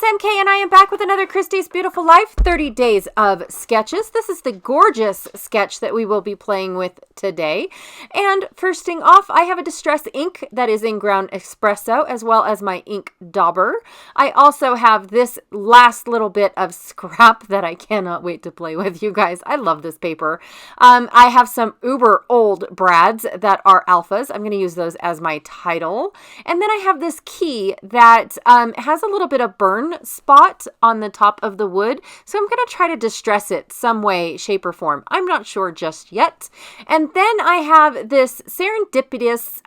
it's MK and I am back with another Christy's Beautiful Life 30 Days of Sketches. This is the gorgeous sketch that we will be playing with today. And firsting off, I have a distress ink that is in ground espresso as well as my ink dauber. I also have this last little bit of scrap that I cannot wait to play with, you guys. I love this paper. I have some uber old brads that are alphas. I'm going to use those as my title. And then I have this key that has a little bit of burn spot on the top of the wood. So I'm going to try to distress it some way, shape, or form. I'm not sure just yet. And then I have this serendipitous,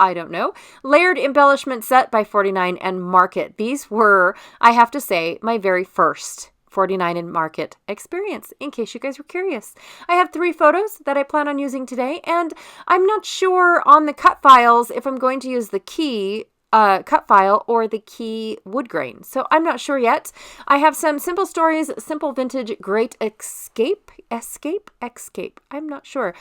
I don't know, layered embellishment set by 49 and Market. These were, I have to say, my very first 49 and Market experience, in case you guys were curious. I have 3 photos that I plan on using today, and I'm not sure on the cut files if I'm going to use the key cut file or the key wood grain. So I'm not sure yet. I have some Simple Stories, Simple Vintage Great Escape. I'm not sure.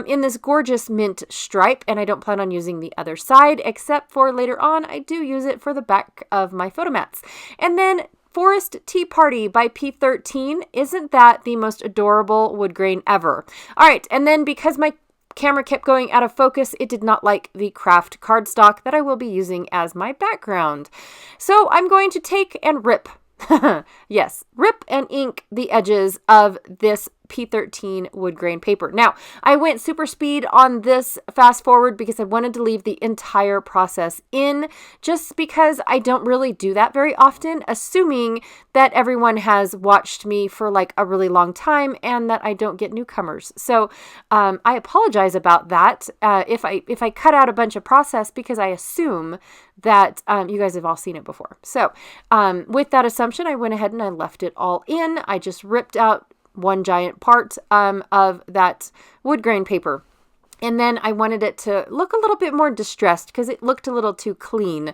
In this gorgeous mint stripe, and I don't plan on using the other side, except for later on, I do use it for the back of my photo mats. And then Forest Tea Party by P13. Isn't that the most adorable wood grain ever? All right, and then because my camera kept going out of focus, it did not like the craft cardstock that I will be using as my background. So I'm going to take and rip, yes, rip and ink the edges of this P13 wood grain paper. Now, I went super speed on this fast forward because I wanted to leave the entire process in, just because I don't really do that very often, assuming that everyone has watched me for like a really long time and that I don't get newcomers. So I apologize about that if I cut out a bunch of process, because I assume that you guys have all seen it before. So with that assumption, I went ahead and I left it all in. I just ripped out one giant part of that wood grain paper. And then I wanted it to look a little bit more distressed because it looked a little too clean.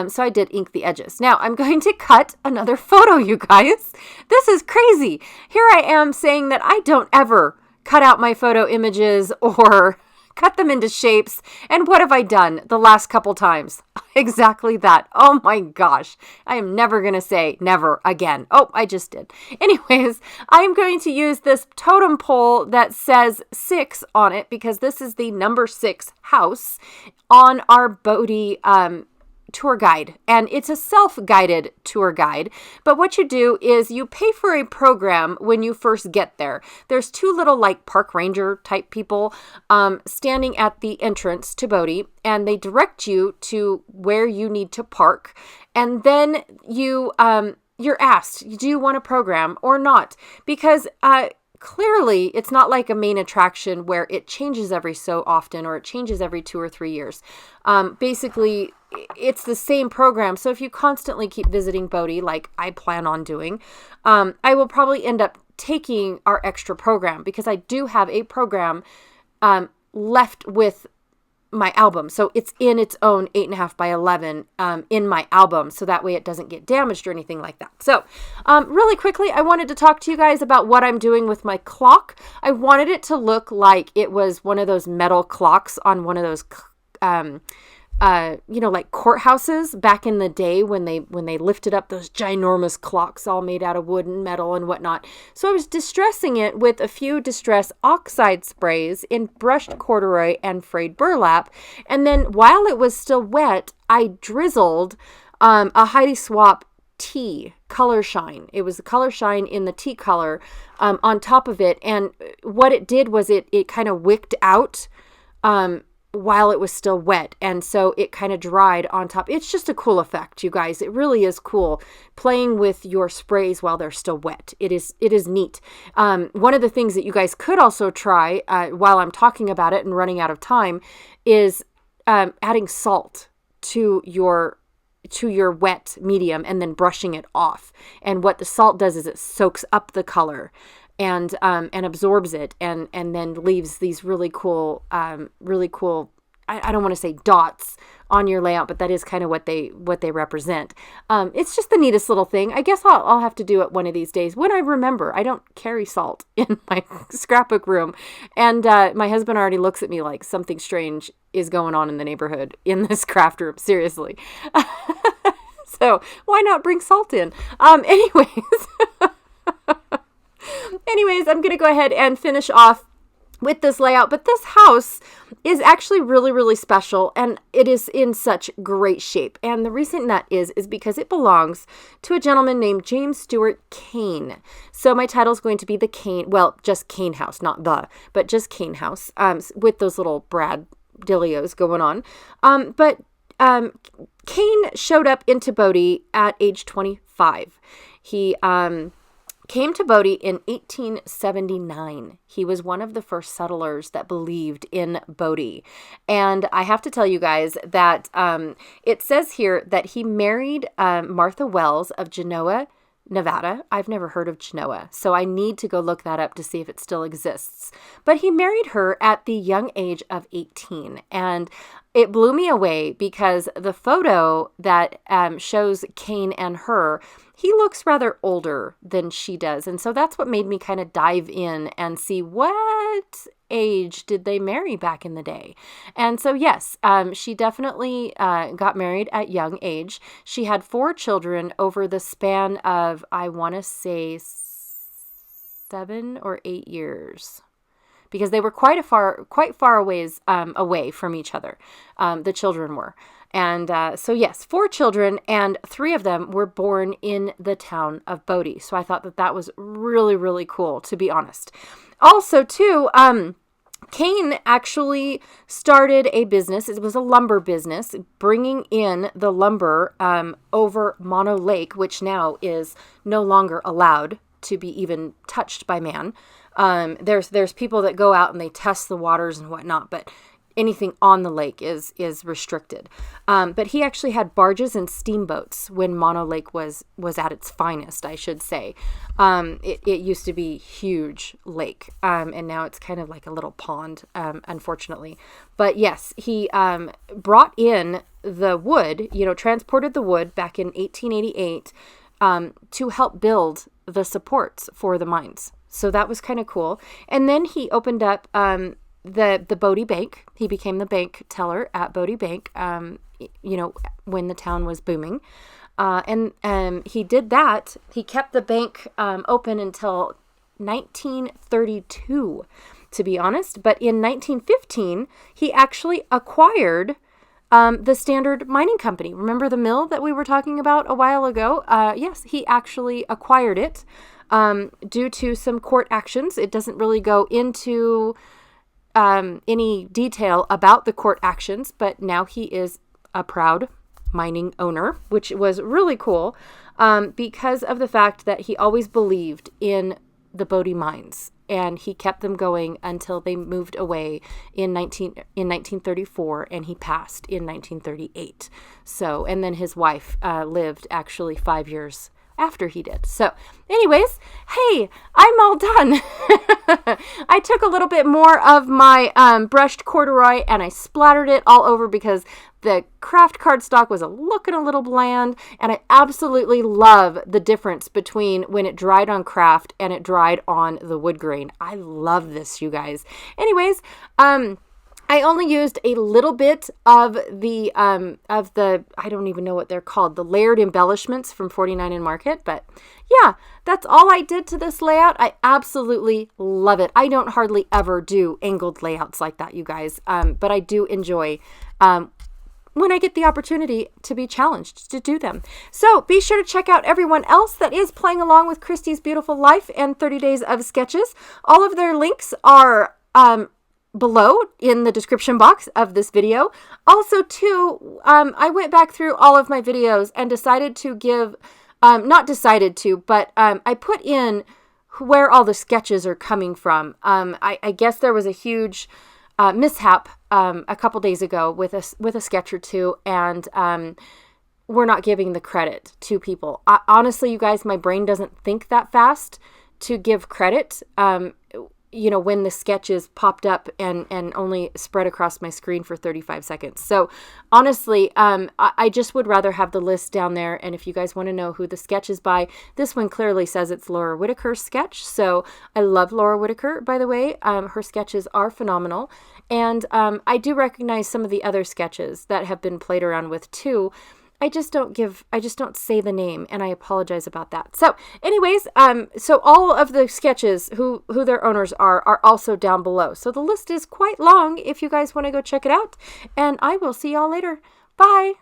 So I did ink the edges. Now I'm going to cut another photo, you guys. This is crazy. Here I am saying that I don't ever cut out my photo images or cut them into shapes. And what have I done the last couple times? Exactly that. Oh my gosh. I am never going to say never again. Oh, I just did. Anyways, I'm going to use this totem pole that says 6 on it because this is the number 6 house on our Bodie tour guide, and it's a self-guided tour guide. But what you do is you pay for a program when you first get there. There's 2 little like park ranger type people standing at the entrance to Bodie, and they direct you to where you need to park. And then you're asked, do you want a program or not? Because clearly, it's not like a main attraction where it changes every so often or it changes every 2 or 3 years. Basically, it's the same program. So if you constantly keep visiting Bodie, like I plan on doing, I will probably end up taking our extra program because I do have a program left with my album. So it's in its own 8.5 by 11 in my album. So that way it doesn't get damaged or anything like that. So really quickly, I wanted to talk to you guys about what I'm doing with my clock. I wanted it to look like it was one of those metal clocks on one of those like courthouses back in the day when they lifted up those ginormous clocks all made out of wood and metal and whatnot. So I was distressing it with a few distress oxide sprays in brushed corduroy and frayed burlap. And then while it was still wet, I drizzled a Heidi Swap tea color shine. It was the color shine in the tea color on top of it. And what it did was it kind of wicked out while it was still wet, and so it kind of dried on top. It's just a cool effect, you guys. It really is cool playing with your sprays while they're still wet. It is neat. One of the things that you guys could also try while I'm talking about it and running out of time is adding salt to your wet medium and then brushing it off. And what the salt does is it soaks up the color and absorbs it and then leaves these really cool, I don't want to say dots on your layout, but that is kind of what they represent. It's just the neatest little thing. I guess I'll have to do it one of these days when I remember. I don't carry salt in my scrapbook room. And my husband already looks at me like something strange is going on in the neighborhood in this craft room. Seriously. So why not bring salt in? Anyways, I'm going to go ahead and finish off with this layout, but this house is actually really, really special, and it is in such great shape. And the reason that is because it belongs to a gentleman named James Stewart Kane. So my title is going to be the Cain, well, just Cain House, not the, but just Cain House, with those little Brad Dilios going on. Cain showed up into Bodie at age 25. He came to Bodie in 1879. He was one of the first settlers that believed in Bodie. And I have to tell you guys that it says here that he married Martha Wells of Genoa, Nevada. I've never heard of Genoa, so I need to go look that up to see if it still exists. But he married her at the young age of 18. And it blew me away because the photo that shows Cain and her, he looks rather older than she does. And so that's what made me kind of dive in and see what age did they marry back in the day. And so, yes, she definitely got married at young age. She had 4 children over the span of, I want to say, 7 or 8 years. Because they were quite far away from each other. The children were. And so yes, 4 children, and 3 of them were born in the town of Bodie. So I thought that was really, really cool, to be honest. Also, too, Cain actually started a business. It was a lumber business, bringing in the lumber over Mono Lake, which now is no longer allowed to be even touched by man. There's people that go out and they test the waters and whatnot, but anything on the lake is restricted. But he actually had barges and steamboats when Mono Lake was at its finest, I should say. It used to be a huge lake, and now it's kind of like a little pond, unfortunately. But yes, he brought in the wood, transported the wood back in 1888 to help build the supports for the mines. So that was kind of cool. And then he opened up the Bodie Bank. He became the bank teller at Bodie Bank, when the town was booming. And he did that. He kept the bank open until 1932, to be honest. But in 1915, he actually acquired the Standard Mining Company. Remember the mill that we were talking about a while ago? Yes, he actually acquired it due to some court actions. It doesn't really go into any detail about the court actions, but now he is a proud mining owner, which was really cool because of the fact that he always believed in the Bodie mines, and he kept them going until they moved away in 1934, and he passed in 1938. So, and then his wife lived actually 5 years after he did. So anyways, hey, I'm all done. I took a little bit more of my brushed corduroy and I splattered it all over because the craft cardstock was looking a little bland, and I absolutely love the difference between when it dried on craft and it dried on the wood grain. I love this, you guys. Anyways, I only used a little bit of the I don't even know what they're called, the layered embellishments from 49 and Market, but yeah, that's all I did to this layout. I absolutely love it. I don't hardly ever do angled layouts like that, you guys, but I do enjoy when I get the opportunity to be challenged to do them. So be sure to check out everyone else that is playing along with Christy's Beautiful Life and 30 Days of Sketches. All of their links are below in the description box of this video. Also, too, I went back through all of my videos and decided to give, not decided to, but I put in where all the sketches are coming from. I guess there was a huge mishap a couple days ago with a sketch or two, and we're not giving the credit to people. Honestly, you guys, my brain doesn't think that fast to give credit. When the sketches popped up and only spread across my screen for 35 seconds. So honestly, I just would rather have the list down there. And if you guys want to know who the sketch is by, this one clearly says it's Laura Whitaker's sketch. So I love Laura Whitaker, by the way. Her sketches are phenomenal. And I do recognize some of the other sketches that have been played around with too. I just don't say the name, and I apologize about that. So anyways, so all of the sketches, who their owners are also down below. So the list is quite long if you guys want to go check it out, and I will see y'all later. Bye.